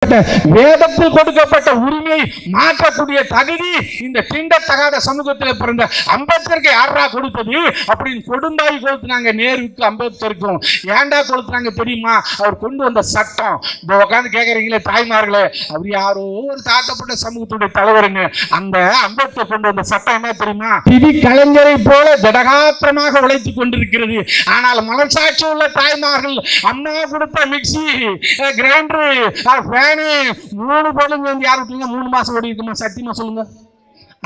வேதத்தில் கொடுக்கப்பட்ட உரிமையை மாற்றக்கூடிய தகுதி இந்த தீண்டத்தகாத சமூகத்தில் பிறந்த அம்பேத்கருக்கு யாரா கொடுத்தது அப்படின்னு கொடும்பாய் கொளுத்துனாங்க. நேருக்கும் அம்பேத்கருக்கும் ஏண்டா கொளுத்துனாங்க தெரியுமா? அவர் கொண்டு வந்த சட்டம். இப்போ உட்காந்து கேட்குறீங்களே தாய்மார்களே, அவர் யாரோ ஒரு தாக்கப்பட்ட சமூகத்துடைய தலைவருங்க. அந்த அம்பேத்கர் கொண்டு வந்த சட்டம் என்ன தெரியுமா? திதி கலைஞரை போல திடகாத்திரமாக உழைத்து கொண்டிருக்கிறது. ஆனால் மனசாட்சி உள்ள தாய்மார்கள் அம்மா கொடுத்த மிக்சி, கிரைண்டரு, ஃபேனு, 3 பொருளுங்க வந்து யார் விட்டீங்க 3 மாசம் ஓடி இருக்குமா? சத்தியமா சொல்லுங்க.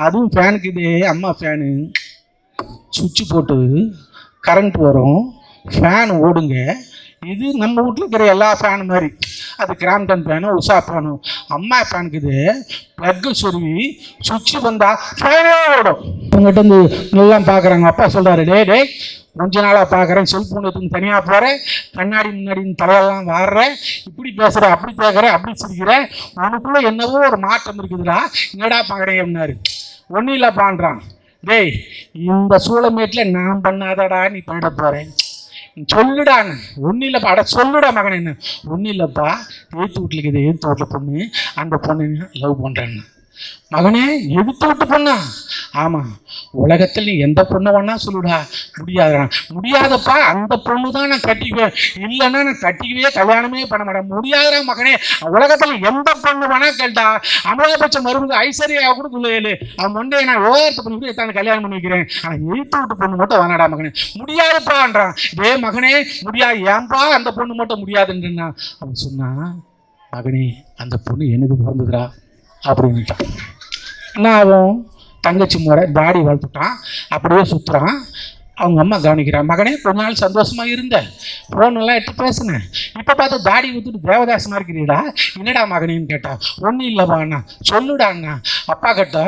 அதுவும் ஃபேனுக்கு இதே அம்மா ஃபேனு சுவிட்ச் போட்டு கரண்ட் வரும், ஃபேன் ஓடுங்க. இது நம்ம வீட்டில் இருக்கிற எல்லா ஃபேனு மாதிரி. அது கிராம்டன் ஃபேனு, உஷா ஃபேனு. அம்மா ஃபேனுக்கு இது ப்ளக்கு சொருவி சுவிட்சு வந்தால் ஃபேனே ஓடும். உங்கள்கிட்ட வந்து எல்லாம் பார்க்குறாங்க. அப்பா சொல்கிறாரு, டே கொஞ்ச நாளாக பார்க்குறேன், செல்ஃபோன் எடுத்துன்னு தனியாக போகிறேன், கண்ணாடி முன்னாடி தலையெல்லாம் வாடுறேன், இப்படி பேசுகிறேன், அப்படி கேட்குறேன், அப்படி சிரிக்கிறேன், உனக்குள்ளே என்னவோ ஒரு மாற்றம் இருக்குதுடா, என்னடா பார்க்குறேன் அப்படின்னாரு. ஒன்றும் இல்லைப்பான்றான். டேய், இந்த சூளமேட்டில் நான் பண்ணாதடா நீ பண்ணிட போகிறேன், சொல்லுடான்னு. ஒன்றும் இல்லைப்பா. அட சொல்லுடா மகன். என்ன? ஒன்றும் இல்லைப்பா, எழுத்து வீட்டில் இருக்குது, எழுத்து வீட்டில் பொண்ணு, அந்த பொண்ணு லவ் பண்ணுறேன்னு. மகனே, எதிர்த்து விட்டு பொண்ணா? ஆமாம். உலகத்தில் நீ எந்த பொண்ணை வேணா சொல்லுடா. முடியாதுடா. முடியாதப்பா, அந்த பொண்ணு தான் நான் கட்டிக்குவேன், இல்லைன்னா நான் கட்டிக்கவே கல்யாணமே பண்ண மாட்டேன். முடியாதுடா மகனே, உலகத்தில் எந்த பொண்ணு வேணா கேட்டா, அமலாபட்ச மருமக ஐஸ்வர்யா கூட சொல்லுவேலு, அவன் மொண்டையை நான் ஓரத்து பண்ணி எடுத்தாந்து கல்யாணம் பண்ணி வைக்கிறேன், ஆனால் எழுத்து விட்டு பொண்ணு மட்டும் வேணாடா மகனே. முடியாதுப்பான்றான். டே மகனே, முடியாது. ஏன்பா அந்த பொண்ணு மட்டும் முடியாதுன்றா? அவன் சொன்னான், மகனே அந்த பொண்ணு எனக்கு பிறந்ததுடா அப்படின்ட்டான். நான் அவன் தங்கச்சி முறை தாடி வளர்த்துட்டான், அப்படியே சுற்றுறான். அவங்க அம்மா கவனிக்கிறான். மகனே, கொஞ்ச நாள் சந்தோஷமாக இருந்தேன், ஃபோனெல்லாம் எடுத்து பேசினேன், இப்போ பார்த்து தாடி ஊற்றிட்டு தேவதாசமாக இருக்கிறீடா, என்னடா மகனேன்னு கேட்டான். ஒன்றும் இல்லைப்பா அண்ணா. சொல்லுடா அண்ணா. அப்பா கிட்ட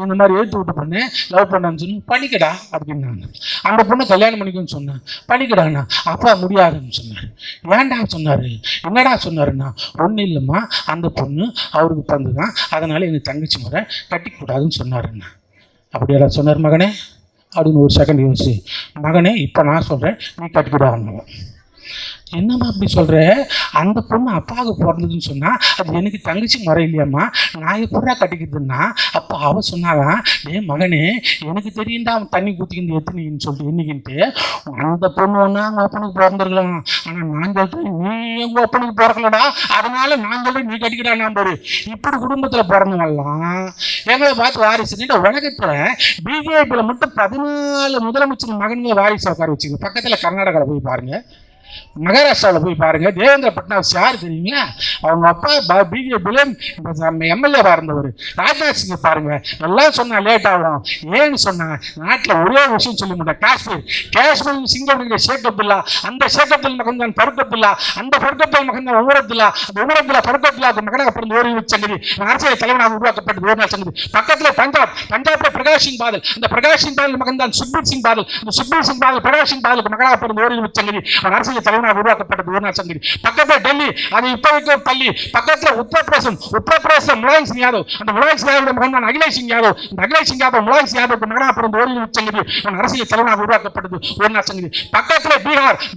இந்த மாதிரி எழுத்து விட்டு பொண்ணு லவ் பண்ணான்னு சொல்லி பண்ணிக்கடா அப்படின்னாங்க. அந்த பொண்ணை கல்யாணம் பண்ணிக்கணும்னு சொன்னேன். பண்ணிக்கடா அண்ணா. அப்பா முடியாதுன்னு சொன்னார். ஏன்டா சொன்னார்? என்னடா சொன்னாருண்ணா? ஒன்றும் இல்லைம்மா, அந்த பொண்ணு அவருக்கு பிறந்துதான், அதனால் எனக்கு தங்கச்சி முறை கட்டிக்கூடாதுன்னு சொன்னாருண்ணா. அப்படியாடா சொன்னார் மகனே அப்படின்னு ஒரு செகண்ட் யோசிச்சு, மகனே இப்போ நான் சொல்கிறேன், நீ கட்டிக்கிடாங்க. என்னம்மா அப்படி சொல்கிற? அந்த பொண்ணு அப்பாவுக்கு பிறந்ததுன்னு சொன்னால் அது எனக்கு தங்கச்சி முறை இல்லையாம்மா, நான் எப்படா கட்டிக்கிறதுன்னா? அப்போ அவள் சொன்னாலாம், மகனே எனக்கு தெரியுண்டா அவன் தண்ணி ஊற்றிக்கிட்டு எத்தனைன்னு சொல்லிட்டு என்னைக்கின்ட்டு, அந்த பொண்ணு ஒன்றா அவங்க அப்பனுக்கு பிறந்திருக்கலாம், ஆனால் நான் சொல்கிறேன் நீ எங்கள் அப்பனுக்கு பிறக்கலடா, அதனால நான் சொல்கிறேன் நீ கட்டிக்கிட்டா. நான் பாரு, இப்படி குடும்பத்தில் பிறந்தவெல்லாம் எங்களை பார்த்து வாரிசுன்னு உலகத்தில் பிஜேபியில் மட்டும் 14 முதலமைச்சர் மகன்களை வாரிசு உட்கார வச்சுங்க. பக்கத்தில் கர்நாடகாவில் போய் பாருங்கள், மகாராஷ்டிராவில் போய் பாருங்கள். தேவேந்திர பட்னாவிஸ் யார் தெரியுங்களா? அவங்க அப்பா பிஜேபியில் எம்எல்ஏவாக இருந்தவர். ராஜ்நாத் சிங்கை பாருங்கள். எல்லாம் சொன்னால் லேட் ஆகும். ஏன்னு சொன்னால் நாட்டில் ஒரே விஷயம் சொல்ல முடியாது. காஷ்மீர் சிங்கம் ஷேக் அப்துல்லா, அந்த ஷேக் அப்துல் மகன் தான் ஃபருக் அப்துல்லா, அந்த ஃபருக் அப்துல் மகன் தான் உமர் அப்துல்லா, அந்த உமர் அப்துல்லா ஃபருக் அப்துல்லாவுக்கு மகனாக பிறந்த ஒரு சங்கதி அரசியல் தலைவனாக உருவாக்கப்பட்டது ஒரு நாள் சங்கதி. பக்கத்தில் பஞ்சாபில் பிரகாஷ் சிங் பாதல், அந்த பிரகாஷ் சிங் பாதல் மகன் தான் சுக்பீர் சிங் பாதல், அந்த சுக்பீர் சிங் பாதல் பிரகாஷ் சிங் பாதலுக்கு மகனாக பிறந்த ஒரு சங்கதி அரசியல் தலைவனாக உருவாக்கப்பட்டது ஒரு நாள் சங்கதி. பக்கத்தில் டெல்லி, அது இப்போ வைக்க பள்ளி. பக்கத்தில் உத்தரப்பிரதேசம் முலாயம் சிங் யாதவ், அந்த முலாயம் சிங் யாதவ் மகன் தான் அகிலேஷ் சிங் யாதவ், அந்த அகிலேஷ் சிங் யாதவ் முலாயம் சிங் யாதவுக்கு மகனாக பிறந்த ஒரு சங்கதி அரசியல் தலைவனாக உருவாக்கப்பட்டது ஒரு நாள் சங்கதி. பக்கத்தில்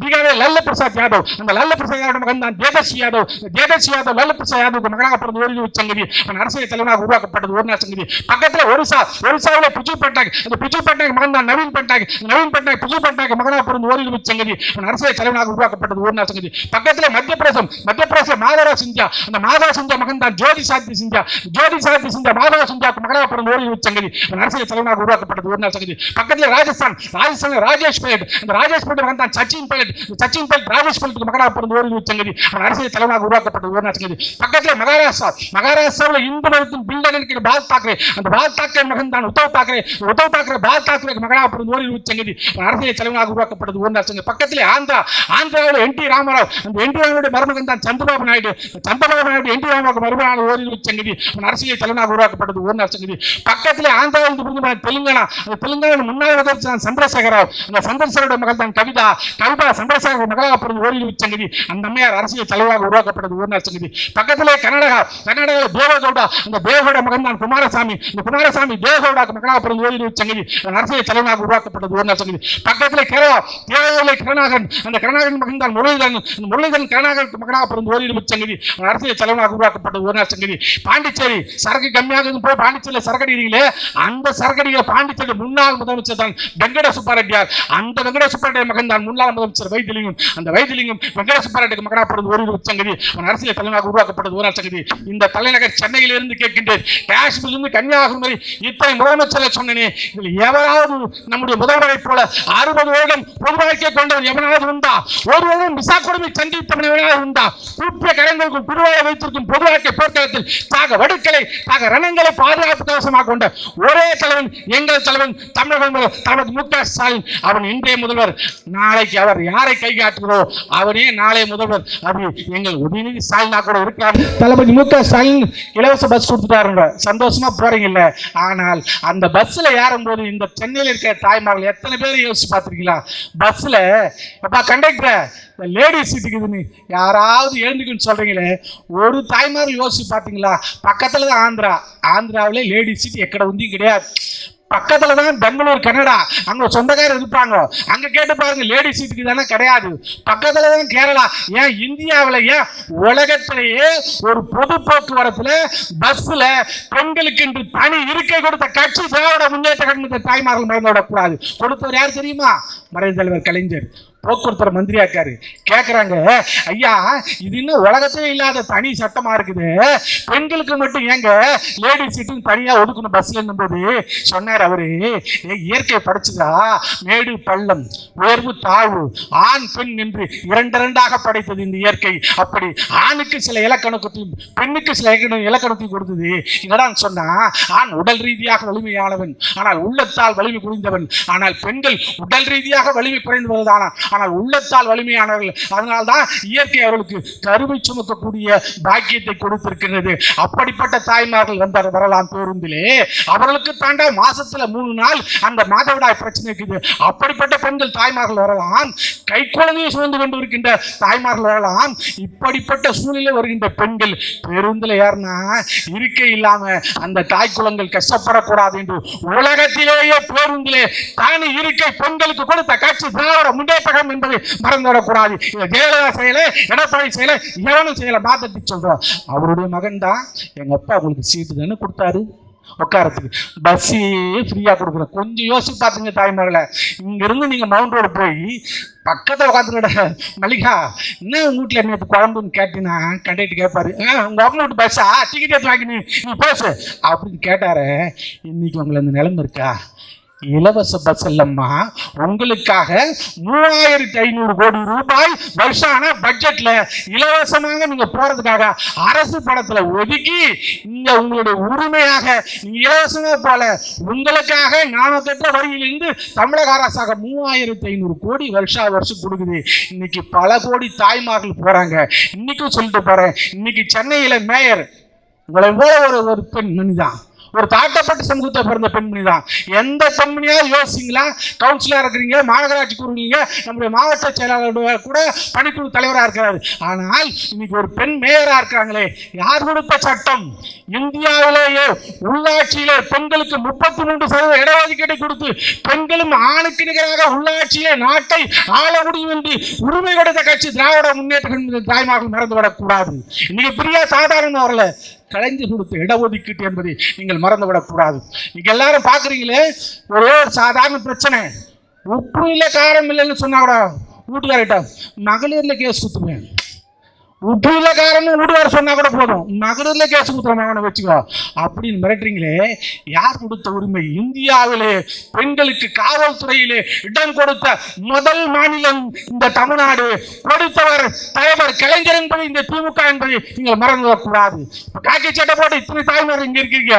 பீகாரில் லல்லு பிரசாத் யாதவ், அந்த லல்லு பிரசாத் யாதவ் மகன் தான் தேஜஸ்வி யாதவ், தேஜஸ்வி யாதவ் லல்லு பிரசாத் யாதவுக்கு மகனாக பிறந்த ஒரு சங்கதி அரசியல் தலைவனாக உருவாக்கப்பட்டது ஒரு நாள் சங்கதி. பக்கத்தில் ஒரிசாவில் பிஜு பட்நாயக், அந்த பிஜு பட்நாயக் மகன் தான் நவீன் பட்நாயக், நவீன் பட்நாயக் பிஜு பட்நாயக் மகனாக பிறந்த ஒரு சங்கதி அரசியல் தலைவனாக உருவாக்கப்பட்டது ஒரு நாள் சங்கதி. பக்கத்தில் மத்திய மாதவ சிந்தியா, அந்த மாதவ சிந்தியா மகன் தான் ஜோதி சாத்தி சிந்தியா, ஜோதி சாத்தி சிந்தியா மாதவ சிந்தியாவுக்கு மகனாக பிறந்த ஒரு சங்கதி அரசியல் தலைவனாக உருவாக்கப்பட்டது ஒரு நாள் சங்கதி. பக்கத்தில் ராஜஸ்தான் ராஜேஷ் பைலட், அந்த ராஜேஷ் பைலட் மகன் தான் சச்சின் பைலட், சச்சின் பைலட் ராஜேஷ் பைலட்டுக்கு மகனாக பிறந்த ஒரு சங்கதி அரசியல் தலைவனாக உருவாக்கப்பட்டது ஒரு நாள் சங்கதி. பக்கத்தில் மகாராஷ்டிராவில் இந்து மதத்தின் பில்டர் இருக்கிற பால் தாக்கரே, அந்த பால் தாக்கரே மகன் தான் உத்தவ் தாக்கரே, உத்தவ் தாக்கரே பால் தாக்கரேக்கு மகனாக பிறந்த ஒரு சங்கதி அரசியல் தலைவனாக உருவாக்கப்பட்டது ஒரு நாள் சங்கதி. பக்கத்தில் ஆந்திராவில் என்டி ராமராவ், அந்த என்டி ராமனுடைய மருமகன் தான் சந்திரபாபு நாயுடு, சந்திரபாபு நாயுடு என்டி ராமராவுக்கு மருமகனான ஒரு சங்கதி அரசியல் தலைவனாக உருவாக்கப்பட்டது ஒரு நாள் சங்கதி. பக்கத்தில் ஆந்திராவில் தெலுங்கானா, அந்த தெலுங்கானா முன்னாள் முதலமைச்சர் சந்திரசேகர ராவ், அந்த சந்திரசேகரோட மகள் தான் கவிதா சந்திரசேகர் மகளாக பிறந்த ஒரு சங்கதி அந்த அம்மையார் அரசியல் தலைவராக உருவாக்கப்பட்டது ஒரு நாள் சங்கதி. பக்கத்திலே கர்நாடகாவில் தேவகவுடா, அந்த தேவகவுட மகன் தான் குமாரசாமி, இந்த குமாரசாமி தேவகவுடாக்கு மகளாக பிறந்த ஒரு சங்கதி அரசியல் தலைவராக உருவாக்கப்பட்டது ஒரு நாள் சங்கதி. பக்கத்திலே கேரளாவில் கருணாகரன், அந்த கருணாகரன் கருணாகரன் மகன் தான் முரளிதரன். முரளிதரன் கருணாகரனுக்கு மகனாக பிறந்து ஓரிரு சங்கதி அரசியல் தலைவனாக உருவாக்கப்பட்டது ஒரு நாள் சங்கதி. பாண்டிச்சேரி சரக்கு கம்மியாக போய் பாண்டிச்சேரியில் சரக்கடிங்களே, அந்த சரக்கடிகளை பாண்டிச்சேரி முன்னாள் முதலமைச்சர் தான் வெங்கட சுப்பாரெட்டியார். அந்த வெங்கட சுப்பாரெட்டியார் மகன் தான் முன்னாள் முதலமைச்சர் வைத்திலிங்கம். அந்த வைத்திலிங்கம் வெங்கட சுப்பாரெட்டிக்கு மகனாக பிறந்து ஓரிரு சங்கதி அவன் அரசியல் தலைவனாக உருவாக்கப்பட்டது ஒரு நாள் சங்கதி. இந்த தலைநகர் சென்னையிலிருந்து கேட்கின்றேன், காஷ்மீரிலிருந்து கன்னியாகுமரி இத்தனை முதலமைச்சரை சொன்னேனே, இதில் எவராவது நம்முடைய முதல்வரை போல 60 வருடம் பொது வாழ்க்கை கொண்டவன் எவனாவது உண்டா? ஒரு வருடம் விசா கொடுமை சந்தித்தவன் எவனாவது உண்டா? கூப்பிய கரங்களுக்கும் குருவாயை வைத்திருக்கும் பொது வாழ்க்கை போர்க்களத்தில் தாக வடுக்களை தாக ரணங்களை பாதுகாப்பு கவசமாக கொண்ட ஒரே தலைவன் எங்கள் தலைவன் தமிழக தலைவர் மு க ஸ்டாலின். அவன் இன்றைய முதல்வர். நாளைக்கு அவர் யாரை கை காட்டுகிறோ அவனே நாளைய முதல்வர். அது எங்கள் உதயநிதி ஸ்டாலினா கூட இருக்கார். தளபதி மு க ஸ்டாலின் இலவச பஸ் கொடுத்துட்டாருங்க, சந்தோஷமா போறீங்கல்ல. ஆனால் அந்த பஸ்ல ஏறும்போது இந்த சென்னையில் இருக்கிற தாய்மார்கள் எத்தனை பேர் யோசிச்சு பார்த்துருக்கீங்களா? பஸ்ல அப்பா கண்டக்டர் லேடிஸ் சீட்டுக்குதுன்னு யாராவது எழுந்துக்குன்னு சொல்றீங்களே, ஒரு தாய்மார்கள் யோசிச்சு பார்த்தீங்களா? பக்கத்துல தான் ஆந்திராவிலே லேடிஸ் சீட் எக்கட உந்தியும் கிடையாது. பக்கத்துல தான் பெங்களூர் கனடா, அங்க சொந்தக்காரர் இருப்பாங்க, அங்க கேட்டு பாருங்க லேடிஸ் சீட்டுக்கு தானே கிடையாது. பக்கத்துல தான் கேரளா. ஏன் இந்தியாவில் ஏன் உலகத்திலேயே ஒரு பொது போக்குவரத்துல பஸ்ல பெண்களுக்கு என்று தனி இருக்கை கொடுத்த கட்சி திராவிட முன்னேற்ற கழகத்தை தாய்மார்கள் மறந்து விடக்கூடாது. கொடுத்தவர் யார் தெரியுமா? மறைந்த தலைவர் கலைஞர். போக்குவரத்து மந்திரியா இருக்காரு. கேட்குறாங்க, ஐயா இது இன்னும் உலகத்திலே இல்லாத தனி சட்டமா இருக்குது, பெண்களுக்கு மட்டும் ஏங்க லேடிஸ் சீட்டுன்னு தனியா ஒதுக்கணும் பஸ்ல போது சொன்னார் அவரு. இயற்கை படைச்சதா மேடு பள்ளம் உயர்வு தாழ்வு ஆண் பெண் என்று இரண்டாக படைத்தது இந்த இயற்கை. அப்படி ஆணுக்கு சில இலக்கணத்தையும் பெண்ணுக்கு சில இலக்கணத்தையும் கொடுத்தது. என்னடான்னு சொன்னா, ஆண் உடல் ரீதியாக வலிமையானவன் ஆனால் உள்ளத்தால் வலிமை குறைந்தவன். ஆனால் பெண்கள் உடல் ரீதியாக வலிமை குறைந்தவர்களான ஆனால் உள்ளத்தால் வலிமையானவர்கள். அதனால்தான் இயற்கை அவர்களுக்கு கருவை சுமக்கக்கூடிய பாக்கியத்தை கொடுத்திருக்கிறது. அப்படிப்பட்ட தாய்மார்கள் வரலாம் பேருந்திலே. அவர்களுக்கு தாண்டா மாசத்துல 3 நாள் அந்த மாதவிடாய் பிரச்சனை இருக்குது. அப்படிப்பட்ட பெண்கள் தாய்மார்கள் வரலாம். கை குழந்தையை சுமந்து கொண்டு இருக்கின்ற தாய்மார்கள் வரலாம். இப்படிப்பட்ட சூழ்நிலை வருகின்ற பெண்கள் பேருந்தில் ஏறினா இருக்கை இல்லாம அந்த தாய் குழந்தைகள் கஷ்டப்படக்கூடாது என்று உலகத்திலேயே பேருந்திலே தானே இருக்கை பெண்களுக்கு கொடுத்த கட்சி திராவிட முன்னேற்ற என்பதை மறந்துவிடக்கூடாது. ஜெயலலிதா செய்யல, எடப்பாடி செய்யல, எவனும் செய்யல. மாத்தட்டி சொல்றோம், அவருடைய மகன் தான் எங்க அப்பா உங்களுக்கு சீட்டு தானே கொடுத்தாரு உட்காரத்துக்கு, பஸ்ஸே ஃப்ரீயா கொடுக்குற. கொஞ்சம் யோசிச்சு பார்த்துங்க தாய்மார்களை. இங்கிருந்து நீங்க மவுண்ட் ரோடு போய் பக்கத்தில் உட்காந்துக்கிட்ட மல்லிகா என்ன உங்க வீட்டில் நேற்று குழம்புன்னு கேட்டீங்கன்னா கண்டக்டர் கேட்பாரு, உங்க அம்மா வீட்டு பஸ்ஸா டிக்கெட் எடுத்து வாங்கி நீ பேசு அப்படின்னு கேட்டாரு. இன்னைக்கு உங்களை அந்த நிலைமை இருக்கா? இலவச பஸ் இல்லம்மா, உங்களுக்காக 3500 கோடி ரூபாய் வருஷான பட்ஜெட்ல இலவசமாக நீங்க போறதுக்காக அரசு பணத்துல ஒதுக்கி இங்க உங்களுடைய உரிமையாக நீங்க இலவசமா போல உங்களுக்காக 408 வரியிலிருந்து தமிழக அரசாக 3500 கோடி வருஷம் கொடுக்குது. இன்னைக்கு பல கோடி தாய்மார்கள் போறாங்க. இன்னைக்கும் சொல்லிட்டு போறேன், இன்னைக்கு சென்னையில மேயர் உங்களை போல ஒரு பெண் மணிதான், ஒரு தாழ்த்தப்பட்ட சமூகத்தை பிறந்த பெண்மணி தான். எந்த பெண்மணியாவது யோசிங்களா? கவுன்சிலராக இருக்கிறீங்க, மாநகராட்சி கூறுவீங்க, நம்முடைய மாவட்ட செயலாளர் கூட பணிக்குழு தலைவராக இருக்கிறாரு. ஆனால் இன்னைக்கு ஒரு பெண் மேயராக இருக்கிறாங்களே, யார் கொடுத்த சட்டம்? இந்தியாவிலேயே உள்ளாட்சியிலே பெண்களுக்கு 33% இடஒதுக்கீட்டை கொடுத்து பெண்களும் ஆணுக்கு நிகராக உள்ளாட்சியிலே நாட்டை ஆள முடியும் என்று உரிமை கொடுத்த கட்சி திராவிட முன்னேற்ற தாய்மார்கள் மறந்துவிடக்கூடாது. இன்னைக்கு பிரியா சாதாரண வரல, கலைஞ்சு கொடுத்த இடஒதுக்கீட்டு என்பதை நீங்கள் மறந்துவிடக்கூடாது. நீங்க எல்லாரும் பாக்குறீங்களே, ஒரே ஒரு சாதாரண பிரச்சனை, உப்பு இல்லை காரம் இல்லைன்னு சொன்னா கூட வீட்டுக்காரிட்ட மகளிர்ல கேஸ் கொடுத்துருவேன். உப்பு இல்லை காரம்னு வீட்டுக்கார சொன்னா கூட போதும், மகளிர்ல கேஸ் கொடுத்துருவாங்க வச்சுக்கோ அப்படின்னு மிரட்டுறீங்களே. யார் கொடுத்த உரிமை? இந்தியாவிலே பெண்களுக்கு காவல்துறையிலே இடம் கொடுத்த முதல் மாநிலம் இந்த தமிழ்நாடு. கொடுத்தவர் தலைவர் கலைஞர் என்பது இந்த திமுக என்பதை நீங்கள் மறந்துவிடக்கூடாது. காக்கி சட்டை போட்டு இத்தனை தாய்மார் இங்க இருக்கீங்க,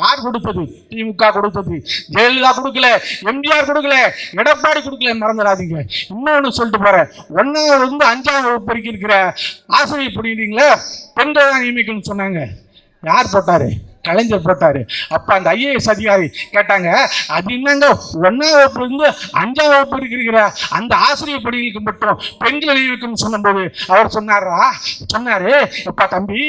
யார் கொடுத்தது? திமுக கொடுத்தது. ஜெயலலிதா கொடுக்கல, எம்ஜிஆர் கொடுக்கல, எடப்பாடி கொடுக்கல, மறந்துடாதீங்க. இன்னொன்னு சொல்லிட்டு போறேன், 1ஆவது இருந்து 5ஆம் வகுப்பு வரைக்கும் இருக்கிற ஆசிரியர் புரியுறீங்களா? பெண்கள் தான் நியமிக்கணும்னு சொன்னாங்க. யார் போட்டாரு? கலைஞர் போட்டாரு. அப்ப அந்த ஐஏஎஸ் அதிகாரி கேட்டாங்க, அது என்னங்க 1ஆம் வகுப்புல இருந்து 5ஆம் வகுப்பு இருக்கிற அந்த ஆசிரியர் பணிகளுக்கு மட்டும் பெண்கள் இருக்குன்னு சொன்னபோது அவர் சொன்னாரு, எப்பா தம்பி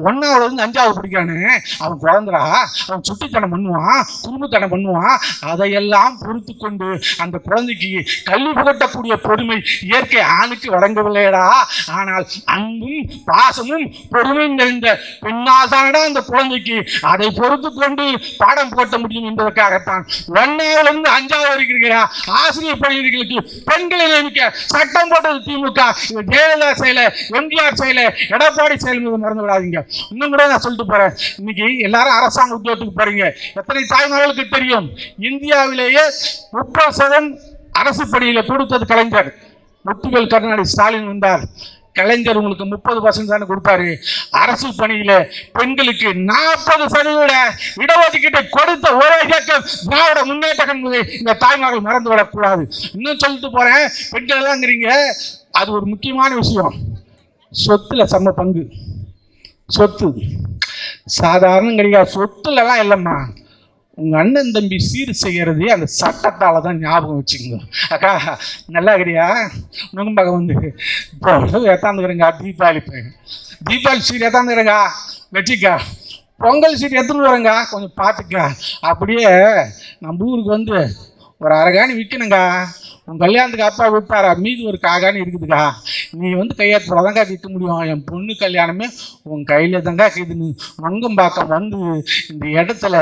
1ஆவதுல இருந்து 5ஆவது படிக்கிறானு, அவன் குழந்தைடா, அவன் சுட்டித்தனம் பண்ணுவான், குறும்புத்தனம் பண்ணுவான், அதையெல்லாம் பொறுத்து கொண்டு அந்த குழந்தைக்கு கல்வி புகட்டக்கூடிய பொறுமை இயற்கை ஆணுக்கு வழங்கவில்லையடா. ஆனால் அன்பும் பாசமும் பொறுமையும் நிறைந்த பெண்ணாசானடா அந்த குழந்தைக்கு அதை பொறுத்து கொண்டு பாடம் போட்ட முடியும் என்பதற்காகத்தான் 1ஆவதுல இருந்து 5ஆவது இருக்கிற ஆசிரியர் பணிகளுக்கு பெண்களை நியமிக்க சட்டம் போட்டது திமுக. ஜெயலலிதா செயல, எம்ஜிஆர் செயல, எடப்பாடி செயல் மீது மறந்து விடாதீங்க. இன்னும் கூட நான் சொல்லிட்டு போறேன், இன்னைக்கு எல்லாரும் அரசாங்க உத்தியோகத்துக்கு போறீங்க. எத்தனை தாய்மார்களுக்கு தெரியும், இந்தியாவிலேயே 30% அரசு பணியில கொடுத்தது கலைஞர். முத்துவேல் கருணாநிதி ஸ்டாலின் வந்தார், கலைஞர் உங்களுக்கு 30% தானே கொடுத்தாரு. அரசு பணியில பெண்களுக்கு 40% இடஒதுக்கீட்டை கொடுத்த ஒரே இயக்கம் திராவிட முன்னேற்ற கழகம். இந்த தாய்மார்கள் மறந்து விடக்கூடாது. இன்னும் சொல்லிட்டு போறேன், பெண்கள் எல்லாம்ங்கிறீங்க, அது ஒரு முக்கியமான விஷயம். சொத்துல சம பங்கு. சொத்து சாதாரண கிடையாது, சொத்துல எல்லாம் இல்லைம்மா. உங்க அண்ணன் தம்பி சீர் செய்யறது அந்த சட்டத்தால தான், ஞாபகம் வச்சுக்கோங்க. அக்கா நல்லா இருக்கிறியா, நுங்கம்பாக வந்து இப்போ எத்தாந்துக்கிறேங்க, தீபாவளி சீர் எத்தாந்துக்கிறேங்க வச்சுக்கா, பொங்கல் சீட் எடுத்துன்னு வரேங்க, கொஞ்சம் பார்த்துக்கா. அப்படியே நம்ம ஊருக்கு வந்து ஒரு அரைகாணி விற்கணுங்க, உன் கல்யாணத்துக்கு அப்பா விட்டாரா, மீது ஒரு காகானி இருக்குதுக்கா, நீ வந்து கையெழுத்துதாங்க விற்க முடியும். என் பொண்ணு கல்யாணமே உன் கையில தாங்க இருக்குதுன்னு மங்கம்பாக்கம் வந்து இந்த இடத்துல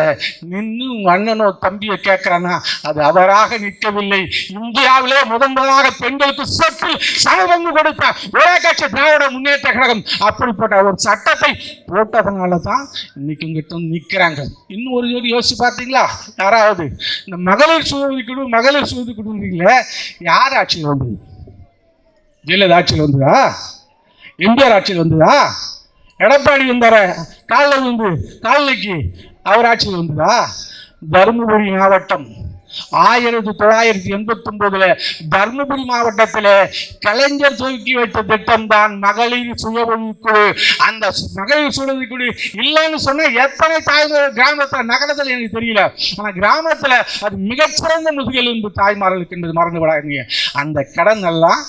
நின்று உங்கள் அண்ணனோ தம்பியை கேட்குறான்னா அது அவராக நிற்கவில்லை. இந்தியாவிலே முதன்முதலாக பெண்களுக்கு சொத்து சமபங்கு கொடுத்த ஒரே கட்சி திராவிட முன்னேற்ற கழகம். அப்படிப்பட்ட ஒரு சட்டத்தை போட்டதுனால தான் இன்னைக்கு இங்கிட்ட நிற்கிறாங்க. இன்னும் ஒரு ஜோடி யோசிச்சு பார்த்தீங்களா, யாராவது இந்த மகளிர் சுயதிக்குடுங்களே யார் ஆட்சியில் வந்தது? ஜெயலலிதா ஆட்சியில் வந்ததா? எம்ஜிஆர் ஆட்சியில் வந்ததா? எடப்பாடி வந்தார காலைக்கு அவர் ஆட்சியில் வந்ததா? தருமபுரி மாவட்டம் 1989 தர்மபுரி மாவட்டத்தில் கலைஞர் துவக்கி வைத்த திட்டம் தான் மகளிர் சுய உதவிக்குழு. அந்த மகளிர் சுய உதவிக்குழு இல்லைன்னு சொன்னா எத்தனை தாய்மார்கள் கிராமத்தில், நகரத்தில் எனக்கு தெரியல, ஆனா கிராமத்தில் அது மிகச்சிறந்த முதுகெலும்பு தாய்மார்களுக்கு என்பது மறந்து விடாதீங்க. அந்த கடன் எல்லாம்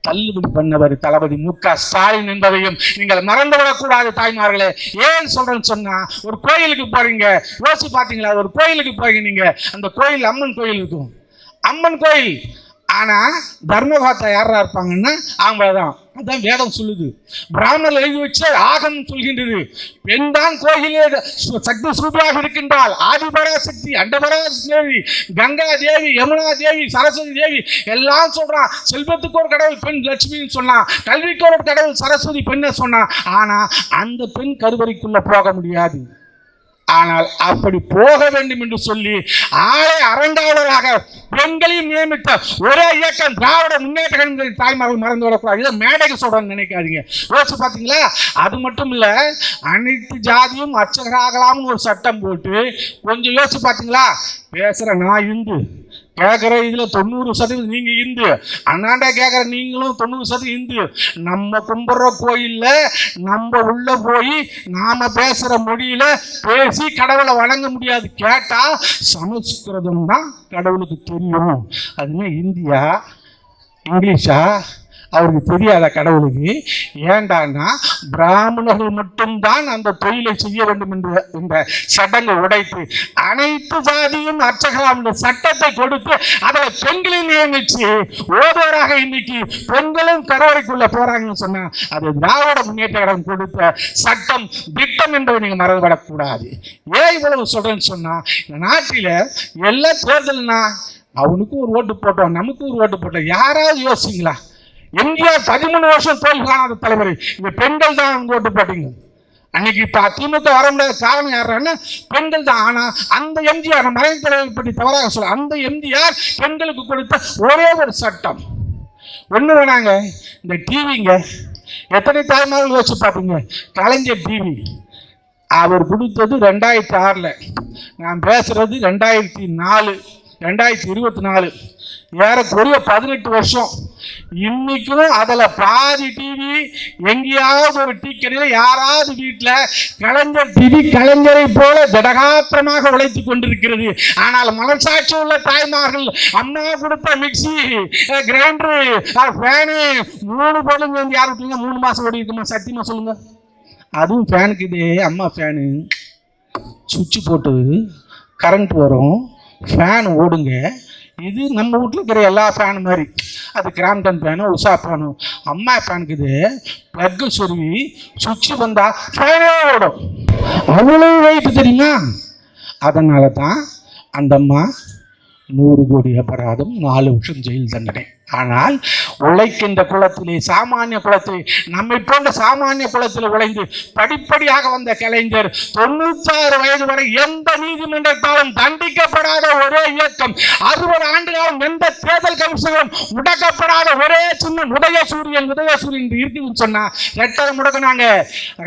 தள்ளுபடி பண்ணவர் தளபதி மு.க. ஸ்டாலின் என்பதையும் நீங்கள் மறந்துவிடக்கூடாது தாய்மார்களே. ஏன் சொல்றேன்னு சொன்னா, ஒரு கோயிலுக்கு போறீங்க, யோசிச்சு பார்த்தீங்களா, ஒரு கோயிலுக்கு போறீங்க நீங்க, அந்த கோயில் அம்மன் கோயில் இருக்கும், அம்மன் கோயில், ஆனா தர்மபாத்தா யாரா இருப்பாங்கன்னா ஆம்பளைதான். அதான் வேதம் சொல்லுது, பிராமணர் எழுதி வச்ச ஆகம் சொல்கின்றது. பெண் தான் கோயிலே சக்தி சூபியாக இருக்கின்றாள். ஆதிபராசக்தி, அண்டபராசக்தி, கங்கா தேவி, யமுனா தேவி, சரஸ்வதி தேவி எல்லாம் சொல்றான். செல்வத்துக்கு ஒரு கடவுள் பெண் லட்சுமின்னு சொன்னான், கல்விக்கு ஒரு கடவுள் சரஸ்வதி பெண்ணை சொன்னான். ஆனா அந்த பெண் கருவறைக்குள்ள போக முடியாது. ஆனால் அப்படி போக வேண்டும் என்று சொல்லி ஆளை அரண்டாளராக பெண்களையும் நியமித்த ஒரே இயக்கம் திராவிட முன்னேற்ற கழகம். தாய்மார்கள் மறந்து விடக்கூடாது. இதை மேடைக்கு சொல்றேன்னு நினைக்காதீங்க. யோசிச்சு பார்த்தீங்களா? அது மட்டும் இல்லை, அனைத்து ஜாதியும் அர்ச்சகராகலாம்னு ஒரு சட்டம் போட்டு கொஞ்சம் யோசிச்சு பார்த்தீங்களா? பேசுகிற நான் இந்து, கேட்குற இதில் 90% நீங்கள் இந்து, அண்ணாண்டா கேட்குற நீங்களும் 90% இந்து. நம்ம கும்பிட்ற கோயிலில் நம்ம உள்ளே போய் நாம் பேசுகிற மொழியில் பேசி கடவுளை வணங்க முடியாது. கேட்டால் சமஸ்கிருதம் தான் கடவுளுக்கு தெரியும். அதுமே இந்தியா, இங்கிலீஷா அவருக்கு தெரியாத கடவுளுக்கு. ஏண்டான்னா பிராமணர்கள் மட்டும்தான் அந்த தொழிலை செய்ய வேண்டும் என்ற சடங்கை உடைத்து அனைத்து ஜாதியும் அர்ச்சகலாம் என்ற சட்டத்தை கொடுத்து அதில் பெண்களை நியமிச்சு ஓதுவராக இன்னைக்கு பெண்களும் கருவறைக்குள்ள போறாங்கன்னு சொன்னா அது திராவிட முன்னேற்ற கழகம் கொடுத்த சட்டம் திட்டம் என்பதை நீங்க மறந்துவிடக்கூடாது. ஏன் இவ்வளவு சொல்றேன்னு சொன்னா, இந்த நாட்டில எல்லா தேர்தல்னா அவனுக்கும் ஒரு ஓட்டு போட்டோம், நமக்கும் ஒரு ஓட்டு போட்டோம். யாராவது யோசிங்களா? எம்ஜிஆர் 13 வருஷம் தோல்வி காணாத தலைவர். இந்த பெண்கள் தான் ஓட்டு போட்டீங்க. அன்னைக்கு திமுக வர முடியாத காரணம் யாருன்னா பெண்கள் தான். ஆனா அந்த எம்ஜிஆர், மறைந்த தலைவர் பற்றி தவறாக சொல்ல, அந்த எம்ஜிஆர் பெண்களுக்கு கொடுத்த ஒரே ஒரு சட்டம் ஒண்ணு வேணாங்க, இந்த டிவிங்க. எத்தனை தாய்மார்கள் வச்சு பார்ப்பீங்க? கலைஞர் டிவி அவர் கொடுத்தது 2006. நான் பேசுறது 2004, 2024. ஏறக்குறைய 18 வருஷம். இன்னைக்கும் அதில் பாதி டிவி எங்கேயாவது ஒரு டீ கடையில் யாராவது வீட்டில் கலைஞர் டிவி கலைஞரை போல திடகாத்திரமாக உழைத்து கொண்டிருக்கிறது. ஆனால் மனசாட்சி உள்ள தாய்மார்கள் அம்மா கொடுத்த மிக்சி, கிரைண்டரு, ஃபேனு 3 பொருளும் வந்து யார் விட்டீங்க 3 மாதம் ஓடி இருக்குமா? சத்தியமா சொல்லுங்க. அதுவும் ஃபேனுக்கு இதே அம்மா ஃபேனு சுவிட்சு போட்டு கரண்ட் வரும், ஃபேன் ஓடுங்க. இது நம்ம வீட்டில் இருக்கிற எல்லா ஃபேனு மாதிரி. அது கிராம்டன் ஃபேனு, உஷா ஃபேனு. அம்மா ஃபேனுக்கு இது ப்ளக்கு சொருவி சுவிட்சு வந்தால் ஃபேனே ஓடும். அவ்வளோ வெயிட் தெரியுமா? அதனால தான் அந்த அம்மா 100 கோடி அபராதம், 4 வருஷம் ஜெயில் தண்டனை. ஆனால் உழைக்கின்ற குளத்திலே, சாமானிய குளத்திலே, நம்மை போன்ற சாமானிய குளத்தில் உழைந்து படிப்படியாக வந்த கலைஞர் 96 வயது வரை எந்த நீதிமன்றத்தாலும் தண்டிக்கப்படாத ஒரே இயக்கம், 60 ஆண்டுகாலம் எந்த தேர்தல் கமிஷனரும் முடக்கப்படாத ஒரே சின்னம் உதயசூரியன். உதயசூரியன் இருக்குதுன்னு சொன்னா ரெட்டரை முடக்கினாங்க,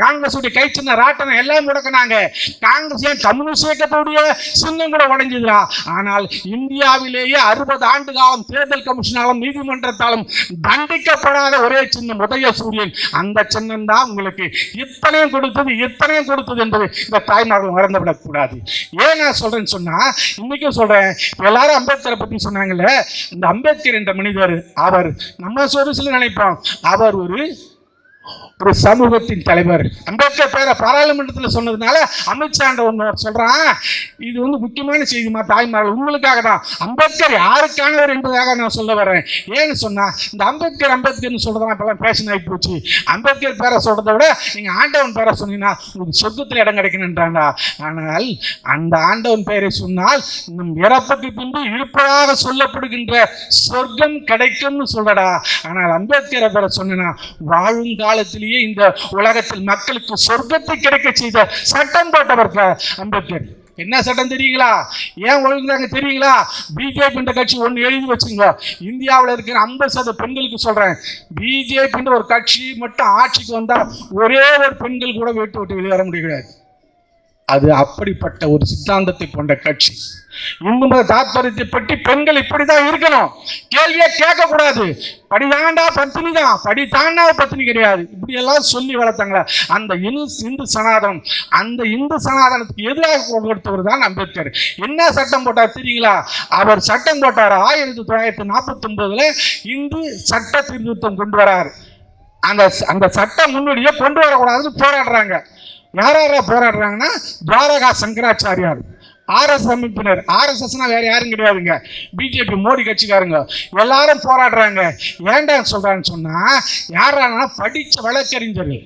காங்கிரஸ் கை சின்ன ராட்டனை எல்லாம் முடக்கினாங்க. காங்கிரஸ் ஏன் கம்யூனிஸ்ட் இயக்கத்துடைய சின்னம் கூட உடைஞ்சதுரா. ஆனால் இந்தியாவிலேயே 60 ஆண்டு காலம் தேர்தல் கமிஷனாலும் நீதிமன்றத்தாலும் தண்டிக்கப்படாத ஒரே சின்னம் உதயசூரியன். அந்த சின்னம் தான் உங்களுக்கு இத்தனையும் கொடுத்தது என்பதை இந்த தாய்மார்கள் மறந்துவிடக் கூடாது. ஏன் நான் சொல்றேன்னு சொன்னா, இன்னைக்கும் சொல்றேன், எல்லாரும் அம்பேத்கரை பத்தி சொன்னாங்கல்ல, இந்த அம்பேத்கர் என்ற மனிதர், அவர் நம்ம சொரிசில நினைப்போம், அவர் ஒரு சமூகத்தின் தலைவர். அம்பேத்கர் பேரை பாராளுமன்றத்தில் சொன்னதுனால அமித்ஷா ஒன்று சொல்றான். இது வந்து முக்கியமான செய்திமா தாய்மார்கள், உங்களுக்காக தான். அம்பேத்கர் யாருக்கானவர் என்பதாக நான் சொல்ல வரேன். ஏன்னு சொன்னா, இந்த அம்பேத்கர்னு சொல்றதா இப்பெல்லாம் பேஷன் ஆகி போச்சு. அம்பேத்கர் பேரை சொல்றதை விட நீங்க ஆண்டவன் பேரை சொன்னீங்கன்னா உங்களுக்கு சொர்க்கத்தில் இடம் கிடைக்கணுன்றாங்க. ஆனால் அந்த ஆண்டவன் பெயரை சொன்னால் நம் இறப்புக்கு பின்பு இருப்பதாக சொல்லப்படுகின்ற சொர்க்கம் கிடைக்கும்னு சொல்லடா. ஆனால் அம்பேத்கரை பேரை சொன்னா வாழும் காலத்திலேயே இந்த உலகத்தில் மக்களுக்கு சொர்க்கத்தை கிடைக்க செய்த சட்டம் போட்டவர் அம்பேத்கர். என்ன சட்டம் தெரியுங்களா? ஏன் ஒழுங்குறாங்க தெரியுங்களா? பிஜேபி கட்சி ஒன்று எழுதி வச்சுங்க. இந்தியாவில் இருக்கிற 50% பெண்களுக்கு சொல்றேன், பிஜேபி ஒரு கட்சி மட்டும் ஆட்சிக்கு வந்தா ஒரே ஒரு பெண்கள் கூட வீட்டு விட்டு வெளியேற முடியாது. அது அப்படிப்பட்ட ஒரு சித்தாந்தத்தை கொண்ட கட்சி. இந்து மத தாத்பரியத்தை பற்றி பெண்கள் இப்படிதான் இருக்கணும், கேள்வியே கேட்க கூடாது. படிதாண்டா பத்தினி தான், படி தாண்டா பத்தினி கிடையாது, இப்படி எல்லாம் சொல்லி வளர்த்தாங்களா அந்த இந்து சனாதனம். அந்த இந்து சனாதனத்துக்கு எதிராக கொடுத்தவர் தான் அம்பேத்கர். என்ன சட்டம் போட்டார் தெரியுங்களா? அவர் சட்டம் போட்டார் 1949 இந்து சட்ட திருத்தம் கொண்டு வரார். அந்த சட்டம் முன்னாடியே கொண்டு வரக்கூடாதுன்னு போராடுறாங்க. யாராரா போராடுறாங்கன்னா, துவாரகா சங்கராச்சாரியார், ஆர்எஸ் அமைப்பினர். ஆர்எஸ்எஸ்னா வேற யாரும் கிடையாதுங்க, பிஜேபி மோடி கட்சிக்காரங்க எல்லாரும் போராடுறாங்க. ஏன்டா சொல்றான்னு சொன்னா, யாரானா படிச்ச வழக்கறிஞர்கள்.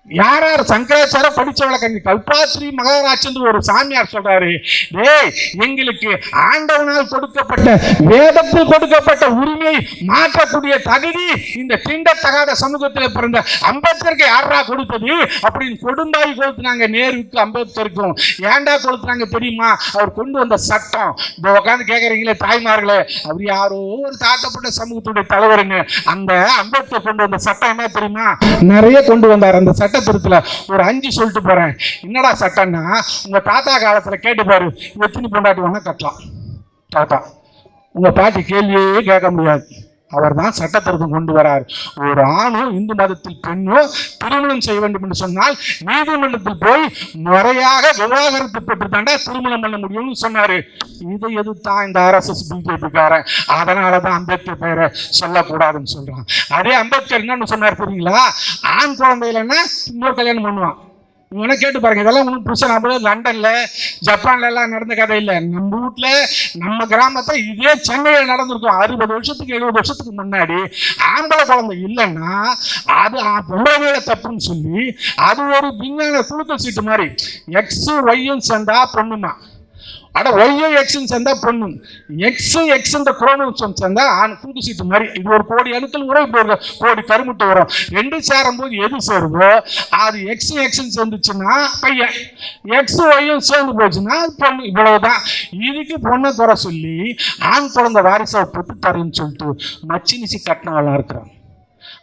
யாரார் சங்கராச்சார படிச்ச வழக்கறிஞர். கல்பாத்ரி மகாராஜ் ஒரு சாமியார் சொல்றாரு, டேய் எங்களுக்கு ஆண்டவனால் கொடுக்கப்பட்ட, வேதத்தில் கொடுக்கப்பட்ட உரிமையை மாற்றக்கூடிய தகுதி இந்த தீண்டத்தகாத சமூகத்தில் பிறந்த அம்பேத்கருக்கு யாரா கொடுத்தது அப்படின்னு கொடும்பாய் கொளுத்துனாங்க. நேருக்கும் அம்பேத்கருக்கும். ஏன்டா கொளுத்துனாங்க தெரியுமா? அவர் கொண்டு வந்த சட்டம். இந்த உட்காந்து கேட்கறீங்களே தாய்மார்களே, அவர் யாரோ ஒரு தாக்கப்பட்ட சமூகத்துடைய தலைவருங்க. அந்த அம்பேத்கர் கொண்டு வந்த சட்டம் என்ன தெரியுமா? நிறைய கொண்டு வந்தார். அந்த சட்டம் திருத்தல ஒரு 5 சொல்லிட்டு போறேன். என்னடா சட்டம்னா, உங்க தாத்தா காலத்துல கேட்டு பாரு, எத்தனை பொண்டாட்டி வேணா கட்டலாம். தாத்தா உங்க பாட்டி கேள்வியே கேட்க முடியாது. அவர் தான் சட்ட திருத்தம் கொண்டு வரார். ஒரு ஆணும் இந்து மதத்தில் பெண்ணும் திருமணம் செய்ய வேண்டும் என்று சொன்னால் நீதிமன்றத்தில் போய் முறையாக விவாகரத்து பெற்று தாண்டா திருமணம் பண்ண முடியும்னு சொன்னாரு. இதை எதிர்த்தான் இந்த RSS பிஜேபிக்காரன். அதனாலதான் அம்பேத்கர் பெயரை சொல்லக்கூடாதுன்னு சொல்றான். அதே அம்பேத்கர் என்னன்னு சொன்னார் தெரியுங்களா? ஆண் குழந்தை இல்லைன்னா இன்னொரு கல்யாணம் பண்ணுவான். இவனை கேட்டு பாருங்க, இதெல்லாம் ஒன்றும் புதுசாக நம்ம லண்டன்ல ஜப்பான்ல எல்லாம் நடந்த கதை இல்லை. நம்ம வீட்டுல நம்ம கிராமத்தை இதே சென்னையில் நடந்திருக்கும். 60 வருஷத்துக்கு 70 வருஷத்துக்கு முன்னாடி ஆம்பளை குழந்தை இல்லைன்னா அது பொம்பளை மேல தப்புன்னு சொல்லி அது ஒரு விஞ்ஞான குழுக்கள் சீட்டு மாதிரி X Y சேர்ந்தா பொண்ணுமா, அட ஒய்யும் எக்ஸுன்னு சேர்ந்தா பொண்ணு, எக்ஸ் இந்த குரோமோசோம் சேர்ந்தா ஆண். கூட்டு சீட்டு மாதிரி. இது ஒரு கோடி அணுக்கள் உறவு போடுற கோடி கருமுட்டை வரும். 2 சேரும் போது எது சேருதோ அது எக்ஸ்ன்னு சேர்ந்துச்சுன்னா பையன், எக்ஸ் ஒய்யும் சேர்ந்து போச்சுன்னா பொண்ணு. இவ்வளவுதான். இதுக்கு பொண்ணை குறை சொல்லி ஆண் குழந்தை வாரிசை பெற்று தரேன்னு சொல்லிட்டு மச்சினிச்சு கட்டினவெல்லாம் இருக்கிறான்.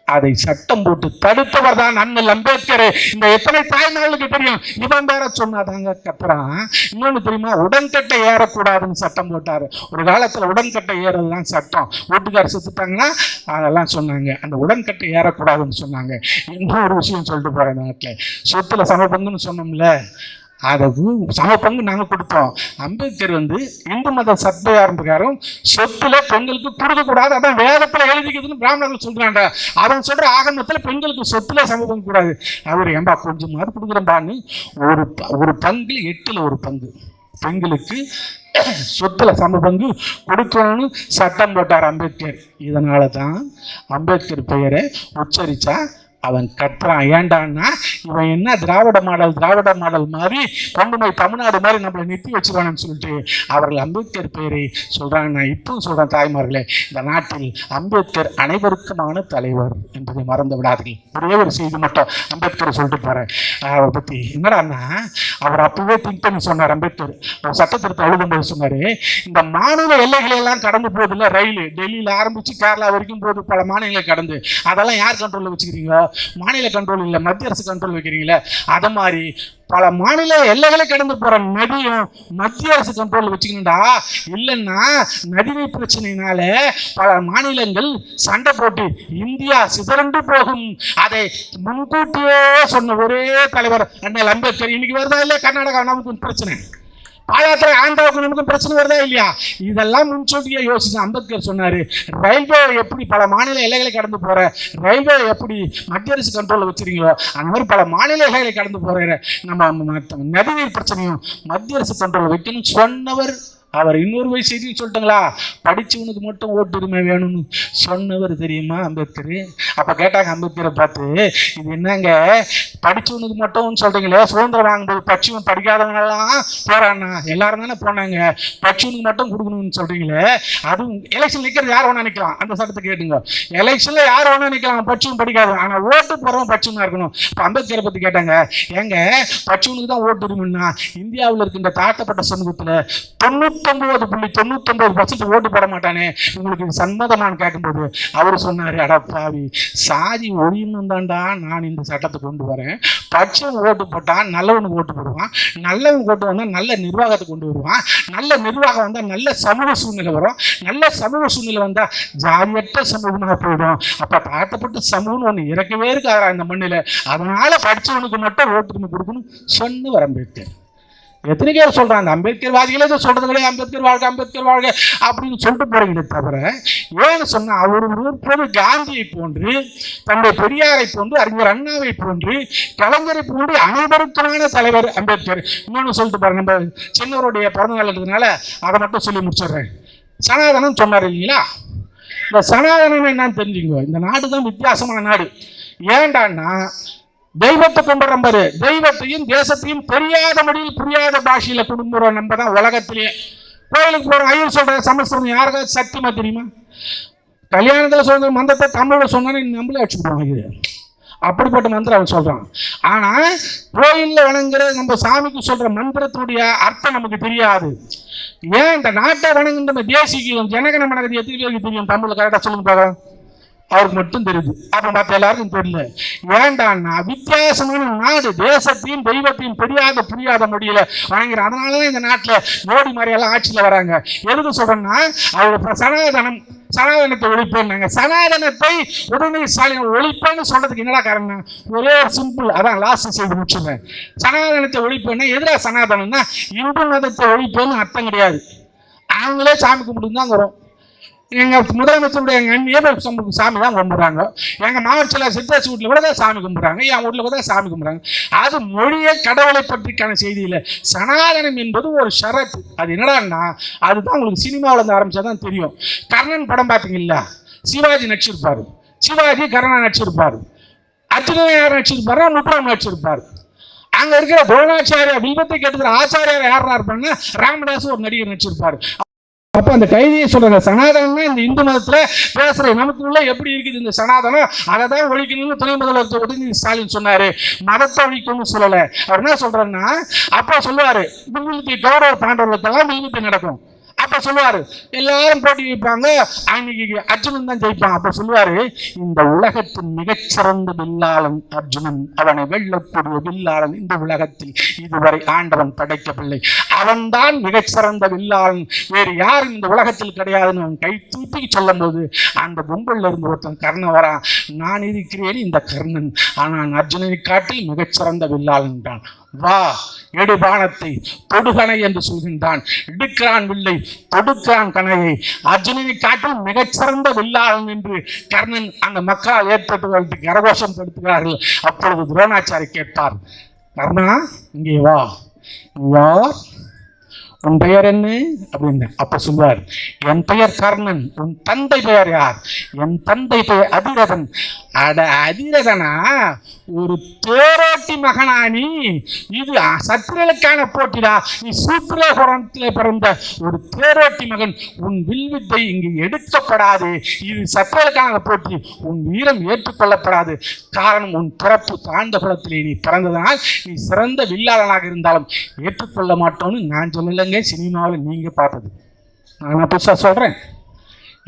அதை சட்டம் போட்டு தடுத்தவர் தான் அண்ணல் அம்பேத்கர். இந்த எத்தனை தாய்மார்களுக்கு தெரியும்? இவன் வேற சொன்னாதாங்க கத்துறான். இன்னொன்னு தெரியுமா? உடன்கட்டை ஏறக்கூடாதுன்னு சட்டம் போட்டாரு. ஒரு காலத்துல உடன்கட்டை ஏறதுதான் சட்டம். வீட்டுக்காரர் செத்துட்டாங்கன்னா அதெல்லாம் சொன்னாங்க, அந்த உடன்கட்டை ஏறக்கூடாதுன்னு சொன்னாங்க. இன்னொரு விஷயம் சொல்லிட்டு போறேன். நாட்டில் சொத்துல சமபங்குன்னு சொன்னோம்ல, அதை சமபங்கு நாங்கள் கொடுத்தோம். அம்பேத்கர் இந்து மத சட்டையார் பிரகாரம் சொத்துல பெண்களுக்கு கொடுக்கக்கூடாது, அதான் வேதத்தில் எழுதிக்கிறதுன்னு பிராமணர்கள் சொல்றாங்க. அவன் சொல்ற ஆகமத்தில் பெண்களுக்கு சொத்துல சமபங்கு கூடாது. அவர் ஏன்பா கொஞ்சமாவது கொடுக்குறேன்பான்னு ஒரு பங்கு 8ல் 1 பங்கு பெண்களுக்கு சொத்துல சமபங்கு கொடுக்கணும்னு சட்டம் போட்டார் அம்பேத்கர். இதனால தான் அம்பேத்கர் பெயரை உச்சரிச்சா அவன் கட்டுறான். ஏண்டான்னா இவன் என்ன திராவிட மாடல் மாதிரி கொண்டு போய் தமிழ்நாடு மாதிரி நம்மளை நிறுத்தி வச்சுருவானு சொல்லிட்டு அவர்கள் அம்பேத்கர் பெயரை சொல்றாங்க. நான் இப்பவும் சொல்றேன், தாய்மார்களே, இந்த நாட்டில் அம்பேத்கர் அனைவருக்குமான தலைவர் என்பதை மறந்து விடாதீர்கள். ஒரே ஒரு செய்தி மட்டும் அம்பேத்கர் சொல்லிட்டு போறேன். அவரை பத்தி என்னடான்னா, அவர் அப்பவே திங்க் பண்ணி சொன்னார். அம்பேத்கர் அவர் சட்டத்திருத்தம் எழுதும்போது சொன்னாரு, இந்த மாநில எல்லைகளை எல்லாம் கடந்து போகுதுல்ல ரயில், டெல்லியில ஆரம்பிச்சு கேரளா வரைக்கும் போகுது, பல மாநிலங்களை கடந்து, அதெல்லாம் யார் கண்ட்ரோல்ல வச்சுக்கிறீங்க? மாநில கண்ட்ரோல் இல்லை, மத்திய அரசு கண்ட்ரோல் வைக்கிறீங்களே. அத மாதிரி பல மாநில எல்லைகளை கடந்து போற நதியும் மத்திய அரசு கண்ட்ரோல் வச்சுக்கணும்டா. இல்லைன்னா நதிநீர் பிரச்சனையினால பல மாநிலங்கள் சண்டை போட்டு இந்தியா சிதறண்டு போகும். அதை முன்கூட்டியே சொன்ன ஒரே தலைவர் அண்ணல் அம்பேத்கர். இன்னைக்கு வருதா இல்லையா கர்நாடகா நமக்கு பிரச்சனை, பாலாத்துல ஆந்திராவுக்கு நமக்கு பிரச்சனை வருதா இல்லையா? இதெல்லாம் முன்சூட்டியே யோசிச்சு அம்பேத்கர் சொன்னாரு, ரயில்வே எப்படி பல மாநில எல்லைகளை கடந்து போற ரயில்வே எப்படி மத்திய அரசு கண்ட்ரோல்ல வச்சிருக்கீங்களோ அந்த மாதிரி பல மாநில எல்லைகளை கடந்து போற நம்ம நதிநீர் பிரச்சனையும் மத்திய அரசு கண்ட்ரோல் வைக்கணும் சொன்னவர் அவர். இன்னொரு செய்தியும் சொல்லிட்டுங்களா, படிச்சவனுக்கு மட்டும் ஓட்டுரிமை வேணும்னு சொன்னவர் தெரியுமா அம்பேத்கர். அப்ப கேட்டாங்க அம்பேத்கரை பார்த்து, இது என்னங்க படிச்சவனுக்கு மட்டும் சொல்றீங்களே, சுதந்திரம் வாங்கும்போது பட்சிவன் படிக்காதவங்கெல்லாம் போறான்னா எல்லாரும் தானே போனாங்க, பட்சிவனுக்கு மட்டும் கொடுக்கணும்னு சொல்றீங்களே, அதுவும் எலெக்ஷன் நிற்கிறது யார் வேணா நிற்கலாம். அந்த சட்டத்தை கேட்டுங்க, எலெக்ஷன்ல யார் வேணா நிற்கலாம், பட்சிவன் படிக்காது, ஆனா ஓட்டு போறவன் பட்சிவனா இருக்கணும். இப்போ அம்பேத்கரை பத்தி கேட்டாங்க, ஏங்க பட்சிவனுக்கு தான் ஓட்டுரிமைன்னா இந்தியாவில் இருக்கின்ற தாழ்த்தப்பட்ட சமூகத்துல 99.99% ஓட்டு போட மாட்டானே, உங்களுக்கு சம்மதமானு கேட்கும்போது அவர் சொன்னாரு, அடப்பாவி சாதி ஒழியணும் தான்டா நான் இந்த சட்டத்தை கொண்டு வரேன். பட்சம் ஓட்டு போட்டா நல்லவனுக்கு ஓட்டு போடுவான், நல்லவன் ஓட்டு வந்தா நல்ல நிர்வாகத்தை கொண்டு வருவான், நல்ல நிர்வாகம் வந்தா நல்ல சமூக சூழ்நிலை வரும், நல்ல சமூக சூழ்நிலை வந்தா ஜாதியற்ற சமூகமாக போயிடும். அப்ப தாழ்த்தப்பட்ட சமூகம் ஒன்று இறக்கவே இருக்காரா இந்த மண்ணில, அதனால படிச்சவனுக்கு மட்டும் ஓட்டுரிமை கொடுக்கணும் சொன்னு வர அம்பேத்கர். எத்தனை பேர் சொல்றாங்க அம்பேத்கர் வாதிகளே சொல்றது கிடையாது, அம்பேத்கர் வாழ்க அப்படின்னு சொல்லிட்டு போறீங்களே தவிர, ஏன்னு சொன்னா அவர் ஒரு காந்தியை போன்று, தந்தை பெரியாரை போன்று, அறிஞர் அண்ணாவை போன்று, கலைஞரை போன்று அனைவருக்கான தலைவர் அம்பேத்கர். இன்னொன்னு சொல்லிட்டு பாருங்க, நம்ம சின்னவருடைய பிறந்த நாள் இருக்கிறதுனால அதை மட்டும் சொல்லி முடிச்சிடுறேன். சனாதனம் சொன்னார் இல்லைங்களா, இந்த சனாதனம் என்னன்னு தெரிஞ்சுங்க. இந்த நாடு தான் வித்தியாசமான நாடு. ஏண்டான்னா தெய்வத்தை கொண்டுறோம் பாரு, தெய்வத்தையும் தேசத்தையும் தெரியாத மொழியில் புரியாத பாஷையில குடும்பம். நம்ம தான் உலகத்திலேயே கோயிலுக்கு போறோம், ஐயர் சொல்ற சமஸ்கிருதம் யாருக்காவது சத்தியமா தெரியுமா? கல்யாணத்துல சொல்ற மந்திரத்தை தமிழ்ல சொன்னா நம்மளே அடிச்சுடுவாங்க. இது அப்படிப்பட்ட மந்திரம் அவன் சொல்றான். ஆனா கோயில்ல வணங்குற நம்ம சாமிக்கு சொல்ற மந்திரத்துடைய அர்த்தம் நமக்கு தெரியாது. ஏன் இந்த நாட்டை வணங்குன்ற தேசிக்கு ஜனகன மனகதி எத்தனை பேருக்கு தெரியும்? தமிழ்ல கரெக்டா சொல்லுங்க பாருங்க. அவருக்கு மட்டும் தெரியுது, அப்ப மற்ற எல்லாருக்கும் தெரியல. ஏண்டான்னா வித்தியாசமான நாடு, தேசத்தையும் தெய்வத்தையும் தெரியாத புரியாத மொழியில வணங்குற. அதனாலதான் இந்த நாட்டுல மோடி மாதிரி எல்லாம் ஆட்சியில வராங்க. எதுக்கு சொல்றேன்னா அவர் சனாதனத்தை ஒழிப்பேன்னாங்க. சனாதனத்தை உடனே ஸ்டாலின் ஒழிப்பேன்னு சொல்றதுக்கு என்னடா காரணம்? ஒரே ஒரு சிம்பிள், அதான் லாஸ்ட் செய்து முடிச்சுடுறேன். சனாதனத்தை ஒழிப்பேன்னா எதிராக சனாதனம்னா இந்து மதத்தை ஒழிப்பேன்னு அர்த்தம் கிடையாது. அவங்களே சாமி கும்பிட்டு தான் வரும். எங்க முதலமைச்சருடைய எங்க அண்ணியே சாமி தான் கும்பிடுறாங்க. எங்க மாவட்ட சித்தாசி வீட்டுல கூட தான் சாமி கும்பிடுறாங்க, என் வீட்டுல கூட தான் சாமி கும்பிடுறாங்க. அது மொழியை கடவுளை பற்றிக்கான செய்தி இல்லை. சனாதனம் என்பது ஒரு ஷரத்து. அது என்னடான்னா அதுதான் உங்களுக்கு சினிமாவில் இருந்து ஆரம்பிச்சாதான் தெரியும். கர்ணன் படம் பார்த்தீங்களா, சிவாஜி நடிச்சிருப்பாரு, சிவாஜி கர்ணா நடிச்சிருப்பாரு, அர்ஜுனன் யார் நடிச்சிருப்பாரு, முத்துராமன் நடிச்சிருப்பாரு. அங்க இருக்கிற துரோணாச்சாரியா வில்வத்தை கேட்டுக்கிற ஆச்சாரியார் யாரா இருப்பாங்கன்னா ராமதாஸ் ஒரு நடிகர் நடிச்சிருப்பாரு. அப்ப அந்த கைதியை சொல்ற சனாதனம் இந்த இந்து மதத்துல பேசுற நமக்குள்ள எப்படி இருக்குது இந்த சனாதனம், அதை தான் ஒழிக்கணும்னு துணை முதல்வர் உதயநிதி ஸ்டாலின் சொன்னாரு. மதத்தை ஒழிக்கணும்னு சொல்லல. அவர் என்ன சொல்றாருன்னா, அப்ப சொல்லுவாரு வில்வித்தை கௌரவ பாண்டவர்களுக்கெல்லாம் வில்வித்தை நடக்கும், அப்ப சொல்லுவாரு, எல்லாரும் போட்டி வைப்பாங்க, அன்னைக்கு அர்ஜுனன் தான் ஜெயிப்பான். அப்ப சொல்லுவாரு, இந்த உலகத்தின் மிகச்சிறந்த வில்லாளன் அர்ஜுனன், அவனை வெல்லக்கூடிய வில்லாளன் இந்த உலகத்தில் இதுவரை ஆண்டவன் படைக்கவில்லை, அவன்தான் மிகச்சிறந்த வில்லாளன், வேறு யாரும் இந்த உலகத்தில் கிடையாதுன்னு அவன் கை தூக்கி சொல்லும் போது அந்த கும்பல்ல இருந்து ஒருத்தன் கர்ணன் வரான். நான் இருக்கிறேன் இந்த கர்ணன், ஆனால் அர்ஜுனனை காட்டில் மிகச்சிறந்த வில்லாளன் தான். வா, எடு பாணத்தை, தொடுகணை என்று சொல்கின்றான். எடுக்கிறான் வில்லை, தொடுக்கிறான் கணையை. அர்ஜுனனை காட்டில் மிகச்சிறந்த வில்லாளன் என்று கர்ணன் அந்த மக்களால் ஏற்பட்டு கரகோஷம் படுத்துகிறார்கள். அப்பொழுது துரோணாச்சாரி கேட்டார், கர்ணா இங்கே வா, யார், உன் பெயர் என்ன அப்படின்னு. அப்ப சொல்வார், என் பெயர் கர்ணன். உன் தந்தை பெயர் யார்? என் தந்தை பெயர் அதிரதன். அட அதிரதனா, ஒரு தேரோட்டி மகனா நீ? இது சத்திரலுக்கான போட்டிடா. நீ சூத்திரகுலத்தில் பிறந்த ஒரு தேரோட்டி மகன். உன் வில்வித்தை இங்கு எடுக்கப்படாது. இது சத்திரலுக்கான போட்டி. உன் வீரம் ஏற்றுக்கொள்ளப்படாது. காரணம், உன் பிறப்பு தாழ்ந்த குலத்திலே நீ பிறந்ததனால் நீ சிறந்த வில்லாளனாக இருந்தாலும் ஏற்றுக்கொள்ள மாட்டோன்னு நான் சொல்லலைங்க. சினிமாவில் நீங்க பார்த்தது, நான் புதுசா சொல்றேன்.